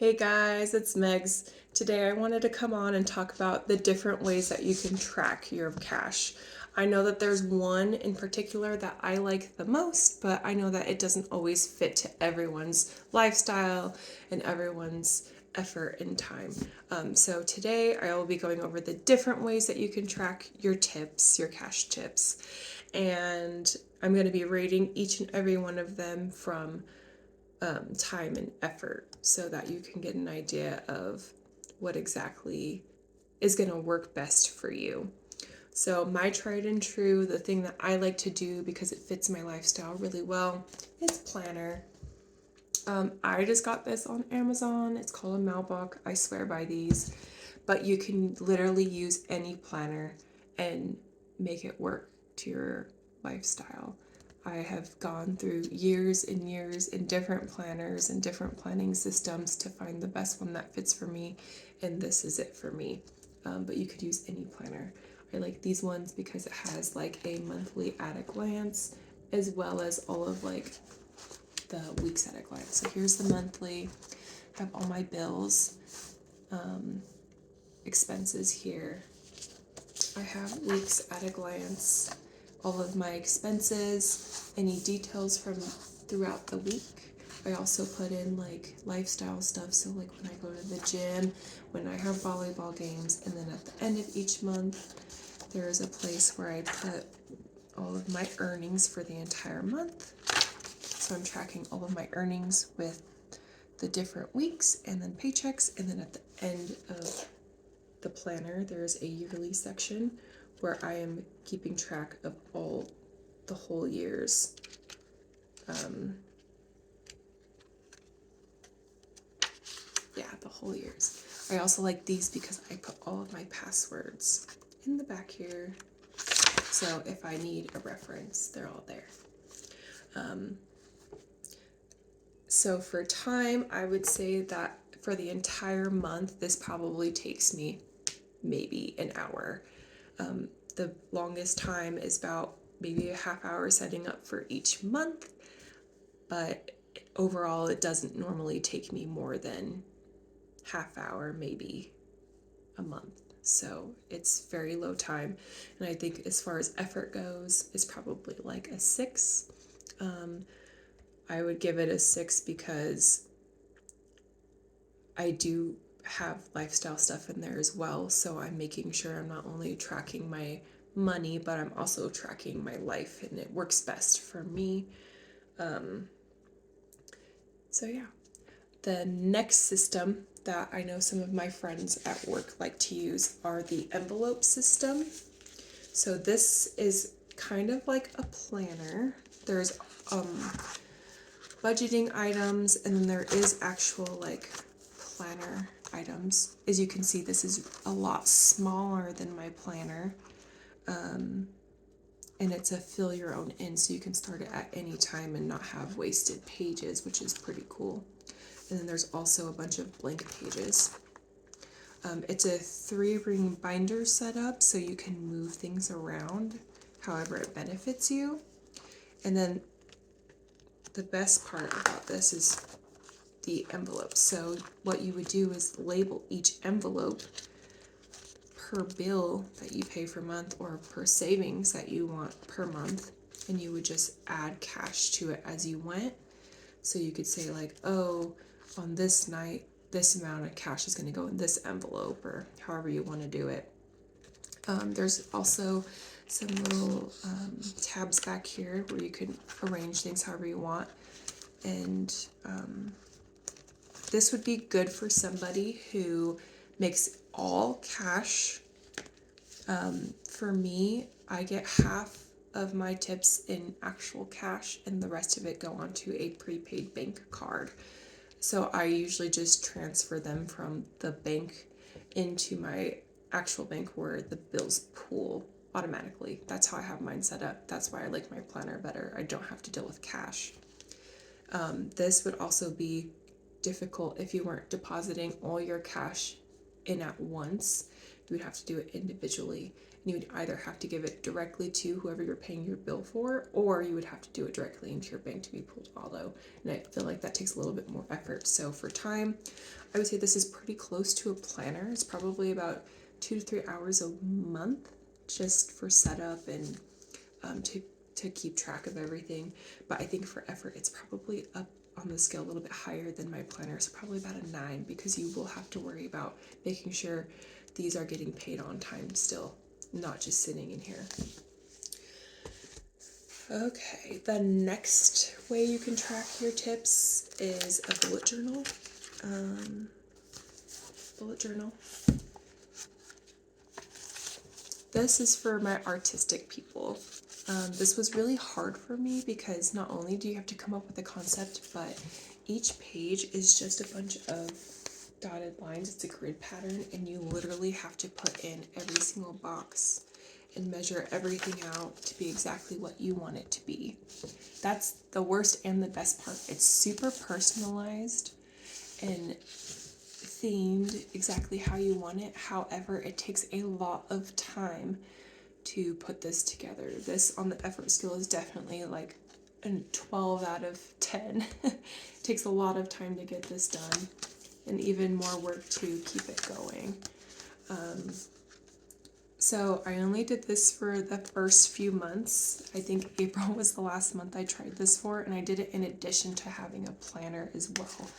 Hey guys, it's Megs. Today I wanted to come on and talk about the different ways that you can track your cash. I know that there's one in particular that I like the most, but I know that it doesn't always fit to everyone's lifestyle and everyone's effort and time. So today I will be going over the different ways that you can track your tips, your cash tips, and I'm going to be rating each and every one of them from time and effort so that you can get an idea of what exactly is going to work best for you. So, my tried and true, the thing that I like to do because it fits my lifestyle really well, is planner. I just got this on Amazon. It's called a Malbook. I swear by these, but you can literally use any planner and make it work to your lifestyle. I have gone through years and years in different planners and different planning systems to find the best one that fits for me, and this is it for me. But you could use any planner. I like these ones because it has like a monthly at a glance as well as all of like the weeks at a glance. So here's the monthly. I have all my bills, expenses here. I have weeks at a glance, all of my expenses, any details from throughout the week. I also put in like lifestyle stuff, so like when I go to the gym, when I have volleyball games, and then at the end of each month, there is a place where I put all of my earnings for the entire month. So I'm tracking all of my earnings with the different weeks and then paychecks, and then at the end of the planner, there's a yearly section where I am keeping track of all the whole years. The whole years. I also like these because I put all of my passwords in the back here. So if I need a reference, they're all there. So for time, I would say that for the entire month, this probably takes me maybe an hour. The longest time is about maybe a half hour setting up for each month, but overall it doesn't normally take me more than half hour, maybe a month. So it's very low time, and I think as far as effort goes, it's probably like a 6. I would give it a 6 because I do have lifestyle stuff in there as well, so I'm making sure I'm not only tracking my money, but I'm also tracking my life, and it works best for me. So yeah, the next system that I know some of my friends at work like to use are the envelope system. So this is kind of like a planner. There's budgeting items, and then there is actual like planner items. As you can see, this is a lot smaller than my planner. And it's a fill your own in, so you can start it at any time and not have wasted pages, which is pretty cool. And then there's also a bunch of blank pages. It's a 3-ring binder setup, so you can move things around however it benefits you. And then the best part about this is the envelope. So what you would do is label each envelope per bill that you pay per month or per savings that you want per month, and you would just add cash to it as you went. So you could say like, oh, on this night, this amount of cash is going to go in this envelope, or however you want to do it. There's also some little tabs back here where you can arrange things however you want. And this would be good for somebody who makes all cash. For me, I get half of my tips in actual cash and the rest of it go onto a prepaid bank card. So I usually just transfer them from the bank into my actual bank where the bills pool automatically. That's how I have mine set up. That's why I like my planner better. I don't have to deal with cash. This would also be difficult if you weren't depositing all your cash in at once. You would have to do it individually. And you would either have to give it directly to whoever you're paying your bill for, or you would have to do it directly into your bank to be pulled auto. And I feel like that takes a little bit more effort. So for time, I would say this is pretty close to a planner. It's probably about 2 to 3 hours a month just for setup and to keep track of everything. But I think for effort, it's probably up on the scale a little bit higher than my planner, so probably about a 9, because you will have to worry about making sure these are getting paid on time still, not just sitting in here. Okay, the next way you can track your tips is a bullet journal. Bullet journal. This is for my artistic people. This was really hard for me because not only do you have to come up with a concept, but each page is just a bunch of dotted lines. It's a grid pattern, and you literally have to put in every single box and measure everything out to be exactly what you want it to be. That's the worst and the best part. It's super personalized and themed exactly how you want it. However, it takes a lot of time to put this together. This on the effort scale is definitely like a 12 out of 10. It takes a lot of time to get this done and even more work to keep it going. So I only did this for the first few months. I think April was the last month I tried this for, and I did it in addition to having a planner as well.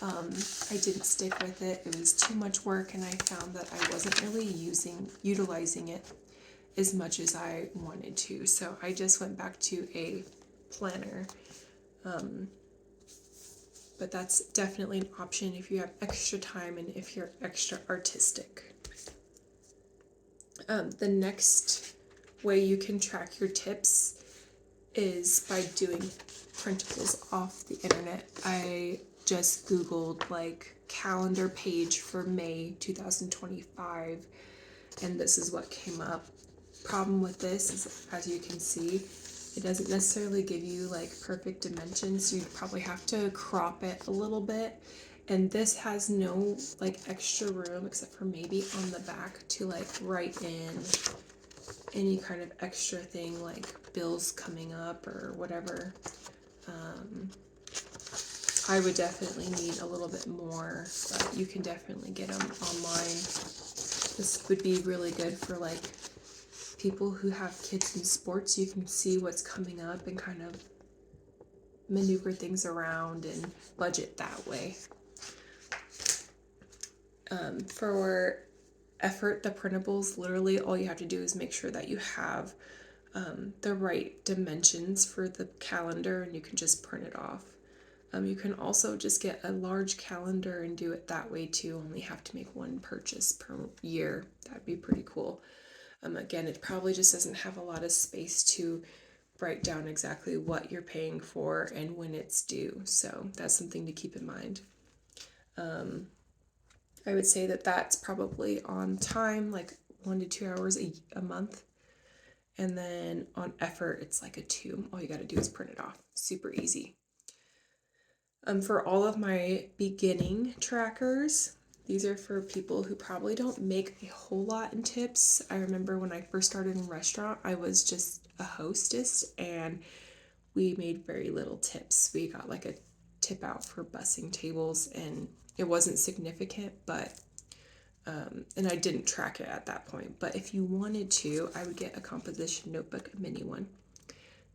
I didn't stick with it. It was too much work, and I found that I wasn't really utilizing it as much as I wanted to. So I just went back to a planner. But that's definitely an option if you have extra time and if you're extra artistic. The next way you can track your tips is by doing printables off the internet. I just Googled like calendar page for May 2025, and this is what came up. Problem with this is, as you can see, it doesn't necessarily give you like perfect dimensions, so you'd probably have to crop it a little bit. And this has no like extra room except for maybe on the back to like write in any kind of extra thing like bills coming up or whatever. I would definitely need a little bit more, but you can definitely get them online. This would be really good for like people who have kids in sports. You can see what's coming up and kind of maneuver things around and budget that way. For effort, the printables, literally all you have to do is make sure that you have the right dimensions for the calendar, and you can just print it off. You can also just get a large calendar and do it that way too. Only have to make one purchase per year. That'd be pretty cool. Again, it probably just doesn't have a lot of space to write down exactly what you're paying for and when it's due. So that's something to keep in mind. I would say that that's probably on time, like 1 to 2 hours a month. And then on effort, it's like a 2. All you got to do is print it off. Super easy. For all of my beginning trackers, these are for people who probably don't make a whole lot in tips. I remember when I first started in restaurant, I was just a hostess and we made very little tips. We got like a tip out for bussing tables, and it wasn't significant, but and I didn't track it at that point. But if you wanted to, I would get a composition notebook, a mini one.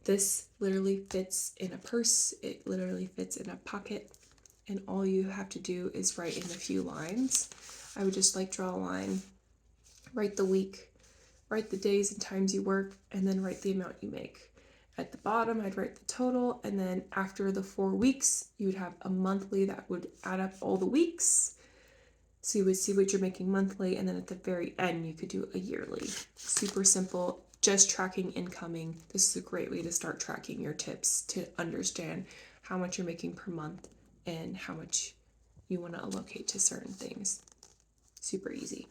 This literally fits in a purse. It literally fits in a pocket, and all you have to do is write in a few lines. I would just like draw a line, write the week, write the days and times you work, and then write the amount you make. At the bottom, I'd write the total, and then after the 4 weeks, you would have a monthly that would add up all the weeks. So you would see what you're making monthly, and then at the very end, you could do a yearly. Super simple, just tracking incoming. This is a great way to start tracking your tips to understand how much you're making per month and how much you want to allocate to certain things. Super easy.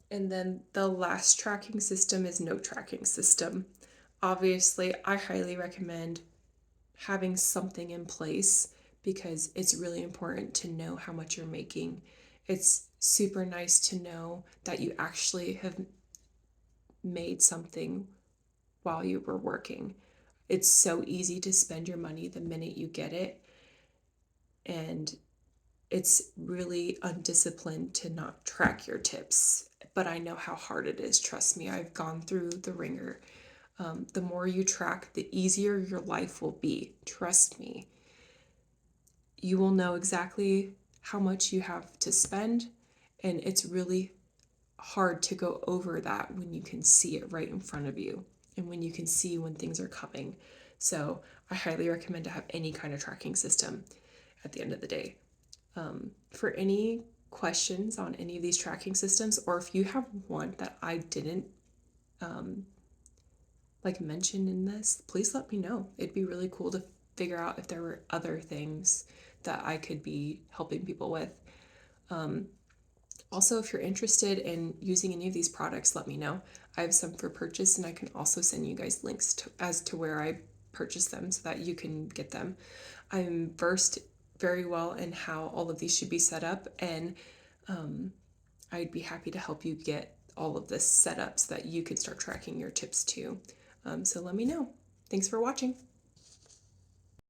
And then the last tracking system is no tracking system. Obviously, I highly recommend having something in place because it's really important to know how much you're making. It's super nice to know that you actually have made something while you were working. It's so easy to spend your money the minute you get it. and it's really undisciplined to not track your tips. But I know how hard it is. Trust me, I've gone through the ringer. The more you track, the easier your life will be. Trust me. You will know exactly how much you have to spend, and it's really hard to go over that when you can see it right in front of you and when you can see when things are coming. So I highly recommend to have any kind of tracking system at the end of the day. For any questions on any of these tracking systems, or if you have one that I didn't mention in this, please let me know. It'd be really cool to figure out if there were other things that I could be helping people with. Also, if you're interested in using any of these products, let me know. I have some for purchase, and I can also send you guys links as to where I purchase them so that you can get them. I'm versed very well in how all of these should be set up, and I'd be happy to help you get all of this set up so that you can start tracking your tips too. So let me know. Thanks for watching.